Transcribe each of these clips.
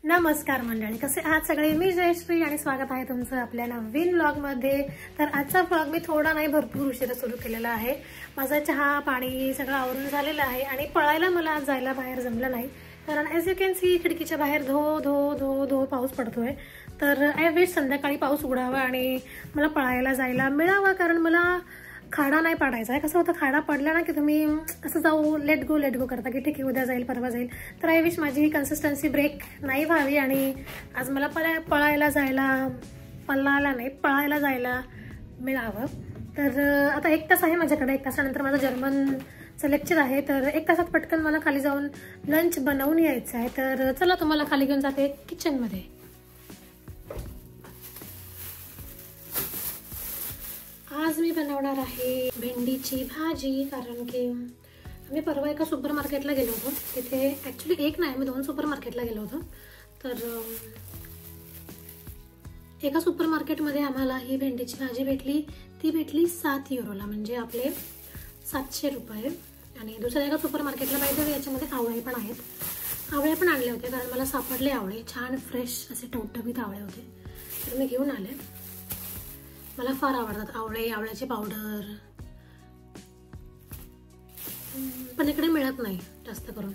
नमस्कार मंडळी, कसे आहात सगळे? मी जयश्री आणि स्वागत आहे तुमचं आपल्या नवीन व्लॉग मध्ये। तर आजचा व्लॉग मी थोडा नाही भरपूर उशिरा सुरू केलेला आहे। माझा चहा पाणी सगळं आवरून झालेलं आहे आणि पळायला मला आज जायला बाहेर जमलं नाही, कारण ॲज यू कॅन सी खिडकीच्या बाहेर धो धो धो धो पाऊस पडतोय। तर आय विश संध्याकाळी पाऊस उघडावा आणि मला पळायला जायला मिळावा, कारण मला खाडा नाही पाडायचा आहे। कसं होतं, खाडा पडला ना की तुम्ही असं जाऊ लेट गो करता की ठीक आहे उद्या जाईल परवा जाईल। तर आय विश माझी ही कन्सिस्टन्सी ब्रेक नाही व्हावी आणि आज मला पळायला जायला मिळावं। तर आता 1 तास आहे माझ्याकडे, 1 तासानंतर माझं जर्मनचं लेक्चर आहे। तर 1 तासात पटकन मला खाली जाऊन लंच बनवून यायचं आहे। तर चला तुम्हाला खाली घेऊन जाते किचनमध्ये। आज मी बनवणार आहे भेंडीची भाजी, कारण की आम्ही परवा एका सुपर मार्केटला गेलो होतो। तिथे ॲक्च्युली एक नाही, मी 2 सुपर मार्केटला गेलो होतो। तर एका सुपर मार्केटमध्ये आम्हाला ही भेंडीची भाजी भेटली, ती भेटली 7 युरोला, म्हणजे आपले 700 रुपये। आणि दुसऱ्या एका सुपर मार्केटला पाहिजे याच्यामध्ये आवळे पण आहेत, आवळे पण आणले होते, कारण मला सापडले आवळे छान फ्रेश असे टवटवीत आवळे होते, तर मी घेऊन आले। मला फार आवडतात आवळे, आवळ्याची पावडर, पण इकडे मिळत नाही जास्त करून।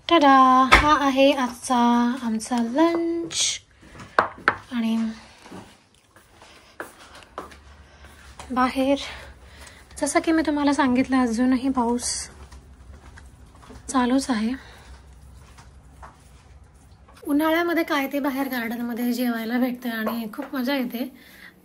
टाडा, हा आहे आजचा आमचा लंच। आणि बाहेर जसं की मी तुम्हाला सांगितलं अजूनही पाऊस चालूच आहे। उन्हाळ्यामध्ये काय ते बाहेर गार्डनमध्ये जेवायला भेटतं आणि खूप मजा येते,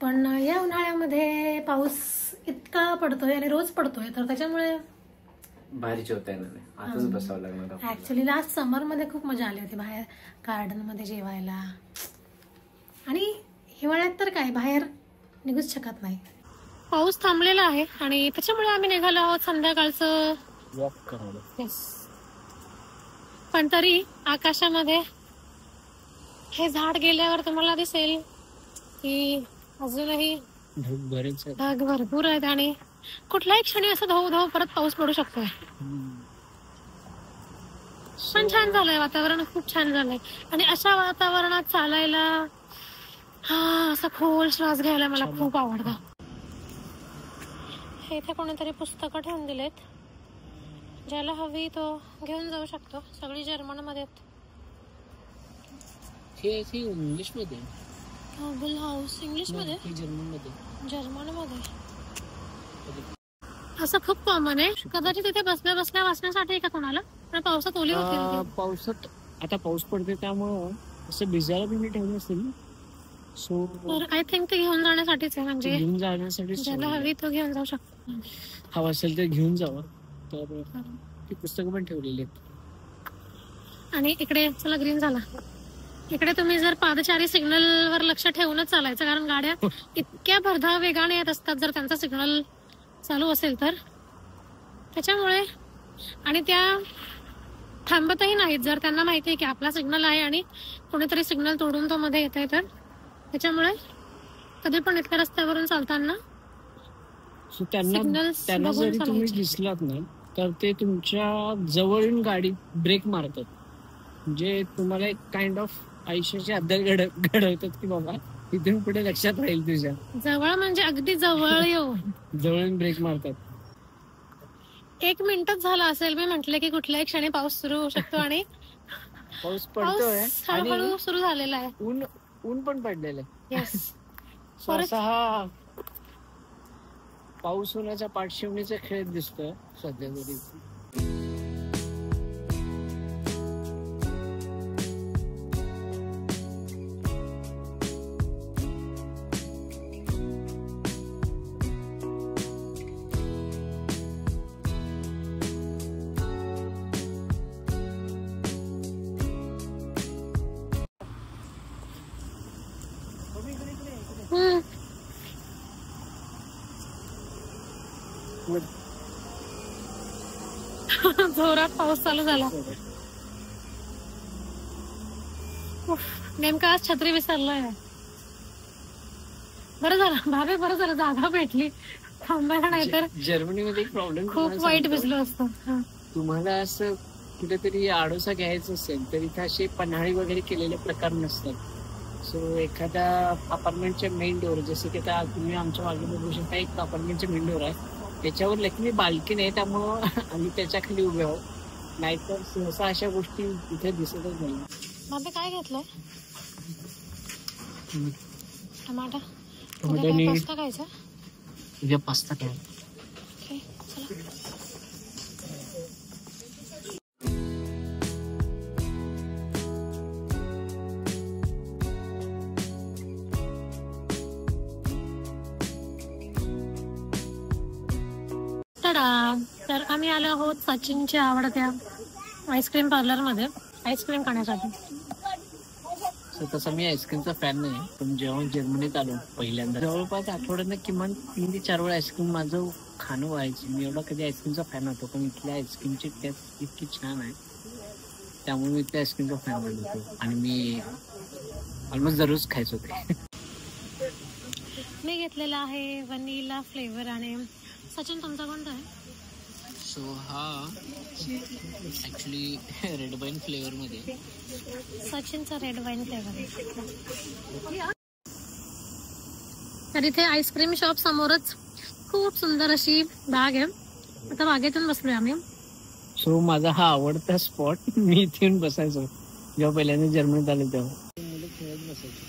पण या उन्हाळ्यामध्ये पाऊस इतका पडतोय आणि रोज पडतोय, तर त्याच्यामुळे बाहेरची होता येणार नाही, आताच बसावं लागणार. ऍक्च्युली लास्ट समर मध्ये खूप मजा आली होती बाहेर गार्डन मध्ये जेवायला, आणि हिवाळ्यात तर काय बाहेर निघूच शकत नाही. पाऊस थांबलेला आहे आणि त्याच्यामुळे आम्ही निघालो आहोत संध्याकाळचं वॉक करायला. येस. पण तरी आकाशामध्ये हे झाड गेल्यावर तुम्हाला दिसेल की अजूनही ढग भरपूर आहेत आणि कुठल्याही क्षणी असं धो धो परत पाऊस पडू शकतोय. पण छान झालंय वातावरण, खूप छान झालंय. आणि अशा वातावरणात चालायला असं खोल श्वास घ्यायला मला खूप आवडतं. हे इथे कोणीतरी पुस्तकं ठेवून दिलेत, ज्याला हवी तो घेऊन जाऊ शकतो. सगळी जर्मन मध्ये इंग्लिश मध्ये नोबल हाऊस इंग्लिश मध्ये, जर्मन मध्ये असं खूप कॉमन आहे. कदाचित तिथे बसल्या बसल्या वाचण्यासाठी का कोणाला, पण पावसात ओली होती. पावसात आता पाऊस पडते त्यामुळं असं भिजायला पण ठेवलं असेल. सो आय थिंक ते घेऊन जाण्यासाठीच आहे, म्हणजे घेऊन जाण्यासाठी ज्याला हवी तो घेऊन जाऊ शकतो. हवा असेल तर घेऊन जावं. तर ती पुस्तकं पण ठेवलेली आहेत. आणि इकडे चला ग्रीन झाला. इकडे तुम्ही जर पादचारी सिग्नल वर लक्ष ठेवूनच चालायचं, कारण गाड्या इतक्या भरधाव वेगाने येत असतात जर त्यांचा सिग्नल चालू असेल तर. त्याच्यामुळे आणि त्या थांबतही नाहीत जर त्यांना माहिती आहे की आपला सिग्नल आहे आणि कोणीतरी सिग्नल तोडून तो मध्ये येत आहे तर. त्याच्यामुळे कधी पण इथल्या रस्त्यावरून चालताना त्यांना जरी तुम्ही दिसलात नाही तर ते तुमच्या जवळून गाडी ब्रेक मारतात, म्हणजे तुम्हाला एक काइंड ऑफ आयुष्याची अद्दल घडवतात की बाबा इथून पुढे लक्षात राहील तुझ्या. जवळ म्हणजे अगदी जवळ जवळून ब्रेक मारतात. 1 मिनिटच झाला असेल मी म्हटले की कुठल्याही क्षणी पाऊस सुरू होऊ शकतो, आणि पाऊस पडतोय हळूहळू सुरू झालेला आहे. ऊन पण पडलेलं आहे. येस. हा पाऊस होण्याच्या पाठशिवणीचा खेळ दिसतोय सध्या तरी. जोरात पाऊस चालू झाला. नेमका आज छत्री विसरलोय. बरं झालं भाभी, बरं झालं जागा भेटली थांबायला, नाही तर जर्मनीमध्ये एक प्रॉब्लेम खूप वाईट भिजलो असतं. तुम्हाला असं कुठेतरी आडोसा घ्यायचं असेल तर इथे असे पन्हाळी वगैरे केलेले प्रकार नसतात. सो एखाद्या अपार्टमेंटच्या मेन डोअर, जसं की आता तुम्ही आमच्या मागे बघू शकता एक अपार्टमेंटचे मेन डोअर आहे, त्याच्यावर लक्ष्मी बाल्कनी आहे, त्यामुळं आम्ही त्याच्या खाली उभे आहोत. नाहीतर सहसा अशा गोष्टी इथे दिसतच नाही. बाबा काय घेतलंय? टमाटा. पास्ता खायचा? उद्या पास्ता काय? तर आम्ही आलो आहोत सचिनच्या आवडत्या आईस्क्रीम पार्लर मध्ये आईस्क्रीम खाण्यासाठी. तसं मी आईस्क्रीमचा फॅन नाही, पण जेव्हा जर्मनीत आलो पहिल्यांदा जवळपास आठवड्यानं किमान 3 ते 4 वेळा आईस्क्रीम माझं खाणं व्हायचं. मी एवढा कधी आईस्क्रीमचा फॅन होतो, पण इथल्या आईस्क्रीमची टेस्ट इतकी छान आहे त्यामुळे मी इथल्या आईस्क्रीमचा फॅन बनलो आणि मी ऑलमोस्ट दररोज खायचो ते. मी घेतलेला आहे व्हॅनिला फ्लेवर. आणि सचिन तुमचा कोणता आहे? सो हा ऍक्च्युली रेड वाईन फ्लेवर मध्ये. सचिनचा रेड वाईन फ्लेवर. तर इथे आईस्क्रीम शॉप समोरच खूप सुंदर अशी बाग आहे. आता बागेतून बसलोय आम्ही. सो माझा हा आवडता स्पॉट. मी इथे येऊन बसायचो जेव्हा पहिल्यांदा जर्मनीत आलो तेव्हा. मुलं खेळत बसायचे.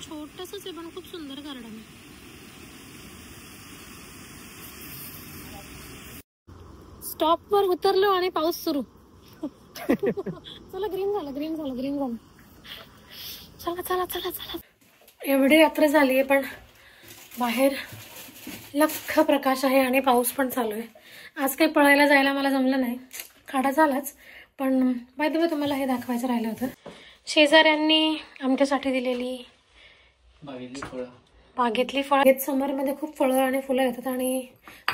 छोटसच आहे पण खूप सुंदर गार्डन आहे. स्टॉप वर उतरलो आणि पाऊस सुरू. चला ग्रीन झालं. चला चला चला चला. एवढी रात्र झाली आहे पण बाहेर लख प्रकाश आहे आणि पाऊस पण चालू आहे. आज काही पळायला जायला मला जमलं नाही, खाडा झालाच. पण बाय द वे तुम्हाला हे दाखवायचं राहिलं होतं. शेजाऱ्यांनी आमच्यासाठी दिलेली बागेतली फळं. बागेत समरमध्ये खूप फळं आणि फुलं येतात आणि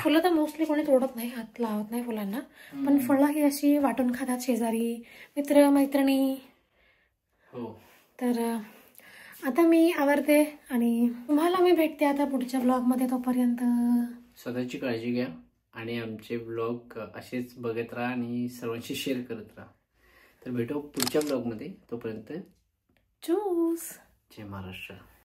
फुलं तर मोस्टली कोणी तोडत नाही, हात लावत नाही फुलांना. पण फळं ही अशी वाटून खातात शेजारी, मित्र मैत्रिणी. तर आता मी आवरते आणि तुम्हाला मी भेटते आता पुढच्या ब्लॉगमध्ये. तोपर्यंत स्वतःची काळजी घ्या आणि आमचे ब्लॉग असेच बघत राहा आणि सर्वांशी शेअर करत राहा. तर भेटू पुढच्या ब्लॉगमध्ये. तोपर्यंत चूस. जय महाराष्ट्र.